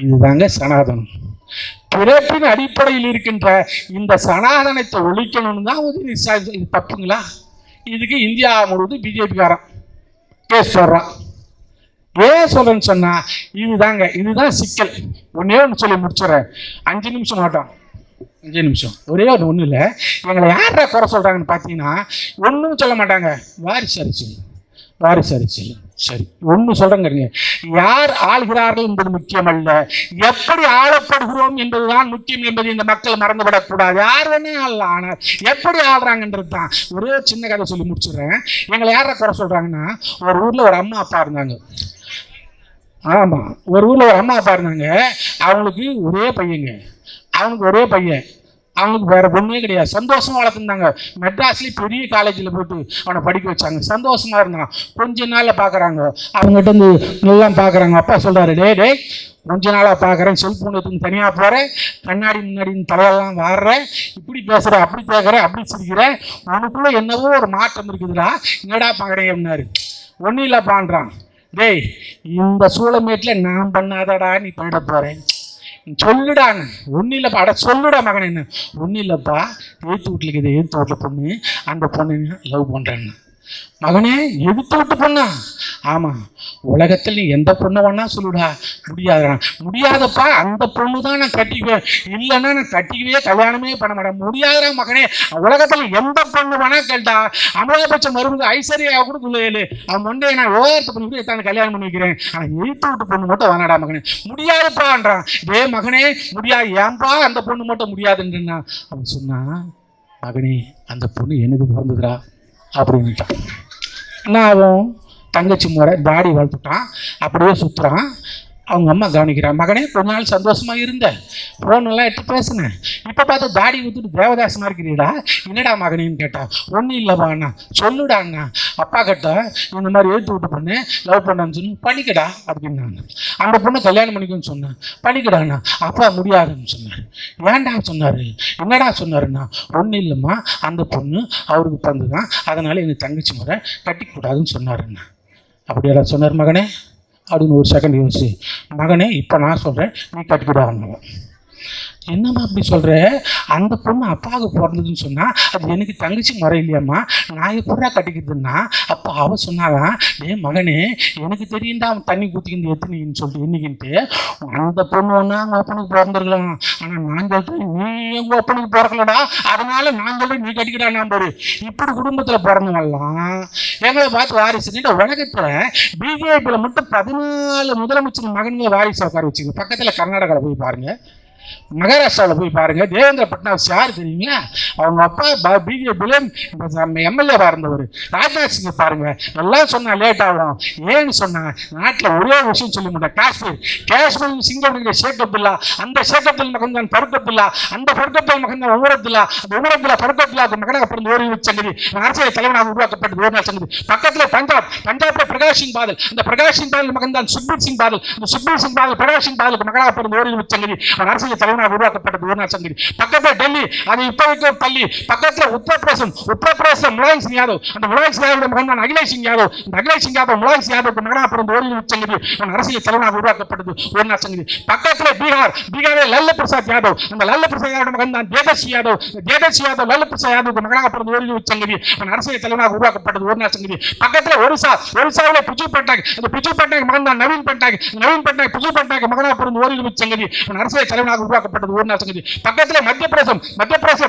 இதுதாங்க சனாதனம். பிறப்பின் அடிப்படையில் இருக்கின்ற இந்த சனாதனத்தை ஒழிக்கணும்னு தான் இது தப்புங்களா? இதுக்கு இந்தியா முழுவதும் பிஜேபிக்காரன் கேஸ் சொல்றான். ஏன் சொல்றேன்னு சொன்னா இதுதான் சிக்கல். ஒன்னே ஒன்று சொல்லி முடிச்சுறேன், 5 நிமிஷம் மாட்டோம், 5 நிமிஷம். ஒரே ஒன்றும் இல்லை, எங்களை யாரா குறை சொல்றாங்கன்னு பார்த்தீங்கன்னா ஒன்றும் சொல்ல மாட்டாங்க. வாரிசு அரசியல். சரி, ஒன்று சொல்றேங்க, யார் ஆள்கிறார்கள் என்பது முக்கியம் அல்ல, எப்படி ஆளப்படுகிறோம் என்பதுதான் முக்கியம் என்பதை இந்த மக்கள் மறந்துவிடக்கூடாது. யார் வேணா ஆளலாம், ஆனால் எப்படி ஆள்றாங்கன்றது தான். ஒரே சின்ன கதை சொல்லி முடிச்சுடுறேன். எங்களை யாரை குறை சொல்றாங்கன்னா, ஒரு ஊர்ல ஒரு அம்மா அப்பா இருந்தாங்க. ஆமா, ஒரு ஊர்ல ஒரு அம்மா அப்பா இருந்தாங்க. அவங்களுக்கு ஒரே பையன், அவனுக்கு வேற பொண்ணே கிடையாது. சந்தோஷமா வளர்த்துருந்தாங்க. மெட்ராஸ்லேயும் பெரிய காலேஜில் போட்டு அவனை படிக்க வச்சாங்க. சந்தோஷமா இருந்தான். கொஞ்ச நாள்ல பார்க்குறாங்க, அவங்ககிட்ட இருந்து எல்லாம் பார்க்குறாங்க. அப்பா சொல்றாரு, டே கொஞ்ச நாளாக பார்க்குறேன், செல்ஃபோன் எடுத்து தனியாக போகிறேன், கண்ணாடி முன்னாடி தலையெல்லாம் வாடுறேன், இப்படி பேசுகிற, அப்படி கேட்குற, அப்படி சிரிக்கிறேன், உனக்குள்ள என்னவோ ஒரு மாற்றம் இருக்குதுடா, என்னடா பார்க்குறேன் அப்படின்னாரு. ஒன்றும் இல்லைப்பான்றான். டேய், இந்த சூளமேட்டில் நான் பண்ணாதடா நீ பண்ணிட போகிறேன், சொல்லுடான்னு. ஒன்றும் இல்லைப்பா. அட சொல்லுடா மகன். என்ன? ஒன்றும் இல்லைப்பா, எழுத்து வீட்டில் இருக்குது, எழுத்து வீட்டில் பொண்ணு, அந்த பொண்ணு லவ் பண்ணுறேன்னு. மகனே, எதிர்த்து விட்டு பொண்ணா? ஆமாம், உலகத்தில் நீ எந்த பொண்ணை வேணா சொல்லுடா. முடியாதப்பா, அந்த பொண்ணு தான் நான் கட்டிக்குவேன், இல்லைன்னா நான் கட்டிக்கவே கல்யாணமே பண்ண மாட்டேன். முடியாதா மகனே, உலகத்தில் எந்த பொண்ணு வேணா கேட்டா, அமலாபட்ச மருமக ஐஸ்வர்யா கூட சொல்லு, அவன் மொண்டையை நான் விவகாரத்தை பண்ணி கூட எத்தாந்து கல்யாணம் பண்ணி வைக்கிறேன், ஆனால் எழுத்து விட்டு பொண்ணு மட்டும் வேணாடா மகனே. முடியாதுப்பான்றான். டே மகனே, முடியாது. ஏன்பா அந்த பொண்ணு மட்டும் முடியாதுன்றா? அவன் சொன்னா, மகனே அந்த பொண்ணு எனக்கு பிறந்ததுடா அப்படின்ட்டான். நான் அவன் தங்கச்சி முறை தாடி வளர்த்துட்டான், அப்படியே சுற்றுறான். அவங்க அம்மா கவனிக்கிறான். மகனே, கொஞ்ச நாள் சந்தோஷமா இருந்தேன், ஃபோனெல்லாம் எடுத்து பேசினேன், இப்போ பார்த்தா தாடி ஊற்றிட்டு தேவதாசமாக இருக்கிறீடா, என்னடா மகனேன்னு கேட்டா. ஒன்றும் இல்லைப்பா அண்ணா. சொல்லுடா அண்ணா, அப்பா கிட்ட இந்த மாதிரி எழுத்து விட்டு பொண்ணு லவ் பண்ணான்னு சொல்லி பண்ணிக்கடா அப்படின்னாங்க. அந்த பொண்ணை கல்யாணம் பண்ணிக்கணும்னு சொன்னேன். பண்ணிக்கடாண்ணா. அப்பா முடியாதுன்னு சொன்னார். ஏன்டா சொன்னார்? என்னடா சொன்னாருண்ணா? ஒன்றும் இல்லைம்மா, அந்த பொண்ணு அவருக்கு பிறந்துதான், அதனால எனக்கு தங்கச்சி முறை கட்டிக்கூடாதுன்னு சொன்னாருண்ணா. அப்படியா சொன்னார் மகனே அப்படின்னு ஒரு செகண்ட் யோசிச்சு, மகனே இப்போ நான் சொல்கிறேன், நீ கட்டிக்கிடாங்க. என்னம்மா அப்படி சொல்கிற? அந்த பொண்ணு அப்பாவுக்கு பிறந்ததுன்னு சொன்னால் அது எனக்கு தங்கச்சி முறை இல்லையாம்மா, நான் எப்படா கட்டிக்கிறதுன்னா? அப்போ அவள் சொன்னாலாம், மகனே எனக்கு தெரியும்டா அவன் தண்ணி ஊற்றிக்கிட்டு எத்தனைன்னு சொல்லிட்டு என்னைக்கின்ட்டு, அந்த பொண்ணு ஒன்றா அவங்க அப்பனுக்கு பிறந்திருக்கலாம், ஆனால் நான் சொல்கிறேன் நீ எங்கள் அப்பனுக்கு பிறக்கலடா, அதனால நான் சொல்கிறேன் நீ கட்டிக்கிட்டா. நான் பாரு, இப்படி குடும்பத்தில் பிறந்தவெல்லாம் எங்களை பார்த்து வாரிசுன்னு உலகத்தில் பிஜேபியில் மட்டும் 14 முதலமைச்சர் மகன்களை வாரிசு உட்கார வச்சுங்க. பக்கத்தில் கர்நாடகாவில் போய் பாருங்கள், மகாராஷ்டிராவில் போய் பாருங்க, தேவேந்திர பட்னாவிஸ் யார் தெரியுங்களா? அவங்க அப்பா பிஜேபியில் எம்எல்ஏவாக இருந்தவர். ராஜ்நாத் சிங்கை பாருங்க. எல்லாம் சொன்னா லேட் ஆகும். ஏன்னு சொன்னா நாட்டில் ஒரே விஷயம் சொல்ல மாட்டேன், காஷ்மீர் சிங்க ஷேக் அப்துல்லா, அந்த ஷேக் அப்துல் மகன் ஃபருக் அப்துல்லா, அந்த ஃபருக் அப்துல் மகன் உமர் அப்துல்லா, அந்த உமர் அப்துல்லா ஃபருக் அப்துல்லாவுக்கு மகனாக பிறந்த ஒரு சங்கதி, அரசியல் தலைவனாக உருவாக்கப்பட்டது ஒரு நாள் சங்கதி. பக்கத்தில் பஞ்சாப்ல பிரகாஷ் சிங் பாதல், அந்த பிரகாஷ் சிங் பாதல் மகன் தான் சுக்பீர் சிங் பாதல், அந்த சுக்பீர் சிங் பாதல் பிரகாஷ் சிங் பாதலுக்கு மகனாக பிறந்த ஒரு சங்கதி, அரசியல் தலைவர் தலைவனாக உருவாக்கப்பட்டது ஒரு நாள் சங்கதி. பக்கத்துல டெல்லி, அது இப்போதைக்கு பள்ளி. பக்கத்துல உத்தரப்பிரதேசம் முலாயம் சிங் யாதவ், அந்த முலாயம் சிங் யாதவ் மகன் தான் அகிலேஷ் சிங் யாதவ். அந்த அகிலேஷ் சிங் யாதவ் முலாயம் சிங் யாதவ் மகனாக பிறந்த ஒரு சங்கதி அரசியல் தலைவனாக உருவாக்கப்பட்டது ஒரு நாள் சங்கதி. பக்கத்துல பீகாரில் லல்லு பிரசாத் யாதவ், அந்த லல்லு பிரசாத் யாதவ் மகன் தான் தேஜஸ்வி யாதவ். தேஜஸ்வி யாதவ் லல்லு பிரசாத் யாதவ் மகனாக பிறந்த ஒரு சங்கதி அரசியல் தலைவனாக உருவாக்கப்பட்டது ஒரு நாள் சங்கதி. பக்கத்துல ஒரிசாவில் பிஜு பட்நாயக், அந்த பிஜு பட்நாயக் மகன் தான் நவீன் பட்நாயக். நவீன் பட்நாயக் பிஜு பட்நாயக் மகனாக பிறந்த ஒரு சங்கதி அரசியல் தலைவனாக உருவாக்கப்பட்டது ஒரு நாள் சங்கதி. பக்கத்துல மத்திய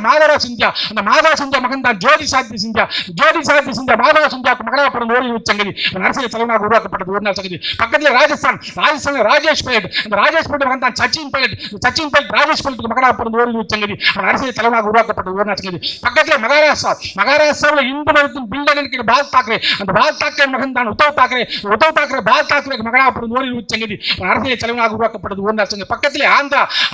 மாதவ சிந்தியா, அந்த மாதவ சிந்தியா மகன் தான் ஜோதி சாத்தி சிந்தியா. ஜோதி சாத்தி சிந்தியா மாதவ சிந்தியாவுக்கு மகனாக பிறந்த ஒரு சங்கதி அரசியல் தலைவனாக உருவாக்கப்பட்டது ஒரு நாள் சங்கதி. பக்கத்துல ராஜஸ்தான் ராஜேஷ் பைலட், அந்த ராஜேஷ் பைலட் மகன் தான் சச்சின் பைலட். சச்சின் பைலட் ராஜேஷ் பைலட்டுக்கு மகனாக பிறந்த ஒரு சங்கதி அரசியல் தலைவனாக உருவாக்கப்பட்டது ஒரு நாள் சங்கதி. பக்கத்துல மகாராஷ்டிராவில் இந்து மதத்தின் பில்டர் இருக்கிற பால் தாக்கரே, அந்த பால் தாக்கரே மகன் தான் உத்தவ் தாக்கரே. உத்தவ் தாக்கரே பால் தாக்கரேக்கு மகனாக பிறந்த ஒரு சங்கதி அரசியல் தலைவனாக உருவாக்கப்பட்டது ஒரு நாள் சங்கதி. பக்கத்துல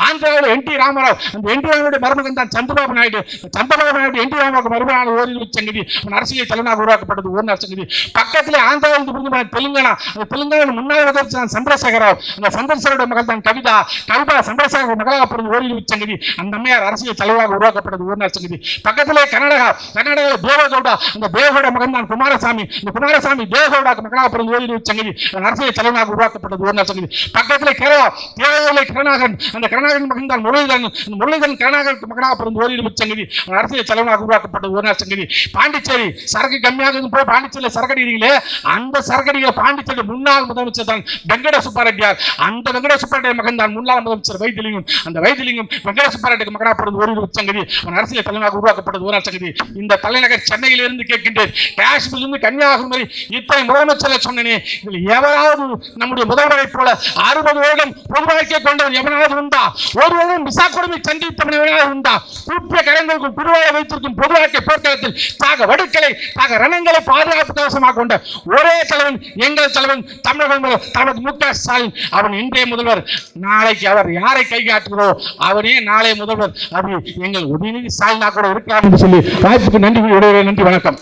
ஆந்திராவில் என்டி ராமராவ், அந்த என்டி ராமனுடைய மருமகன் தான் சந்திரபாபு நாயுடு. சந்திரபாபு நாயுடு என்டி ராமராவுக்கு மருமகனான ஒரு சங்கதி அரசியல் தலைவனாக உருவாக்கப்பட்டது ஒரு நாள் சங்கதி. பக்கத்துல ஆந்திராவில் தெலுங்கானா, அந்த தெலுங்கானா முன்னாள் முதலமைச்சர் சந்திரசேகர ராவ், அந்த சந்திரசேகரோட மகன் தான் கவிதா சந்திரசேகர மகளாக பிறந்த ஒரு சங்கதி அந்த அம்மையார் அரசியல் தலைவராக உருவாக்கப்பட்டது ஒரு நாள் சங்கதி. பக்கத்திலே கர்நாடகாவில் தேவகவுடா, அந்த தேவகவுட மகன் தான் குமாரசாமி. இந்த குமாரசாமி தேவகவுடாக்கு மகனாக பிறந்த ஒரு சங்கதி அரசியல் தலைவராக உருவாக்கப்பட்டது ஒரு நாள் சங்கதி. பக்கத்திலே கேரளாவில் கருணாகரன், அந்த கருணாகரன் மகன் தான் முரளிதரன் கருணாகரனுக்கு மகனாக பிறந்த ஒரு சங்கதி அரசியல் தலைவராக உருவாக்கப்பட்டது ஒரு நாள் சங்கதி. பாண்டிச்சேரி சரக்கு கம்மியாக போய் பாண்டிச்சேரியில் சரக்கடிக்கிறீங்களே, அந்த சரக்கடிகளை பாண்டிச்சேரி முன்னாள் முதலமைச்சர் தான் வெங்கட சுப்பாரெட்டியார். அந்த வெங்கட சுப்பாரெட்டியார் மகன் தான் முன்னாள் முதலமைச்சர் வைத்திலிங்கம். அந்த வைத்திலிங்கம் வெங்கட சுப்பாரெட்டிக்கு மகனாக பிறந்த ஒரு சங்கதி அரசியல் தலைவராக உருவாக்கப்பட்டது ஒரு சங்கதி. இந்த தலைநகர் சென்னையிலிருந்து கேட்கின்றேன், காஷ்மீரிலிருந்து கன்னியாகுமரி இத்தனை முதலமைச்சரை சொன்னேனே, இதில் எவராவது நம்முடைய முதல்வரை போல 60 வருடம் பொது வாழ்க்கை கொண்டவன் எவனாவது உண்டா? ஒரு வருடம் விசா கொடுமை சந்தித்தவன் எவனாவது உண்டா? கூப்பிய கலைஞர்களுக்கும் குருவாயை வைத்திருக்கும் பொது வாழ்க்கை போர்க்களத்தில் தாக வடுக்களை தாக ரணங்களை பாதுகாப்பு கவசமாக கொண்ட ஒரே தலைவன் எங்கள் தலைவன் தமிழக தலைவர் மு.க. ஸ்டாலின். அவன் இன்றைய முதல்வர். நாளைக்கு அவர் யாரை கை காட்டுகிறோ அவனே நாளை முதல்வர். அது எங்கள் உதயநிதி ஸ்டாலினா கூட இருக்கலாம் என்று சொல்லி வாய்ப்புக்கு நன்றி. நன்றி, வணக்கம்.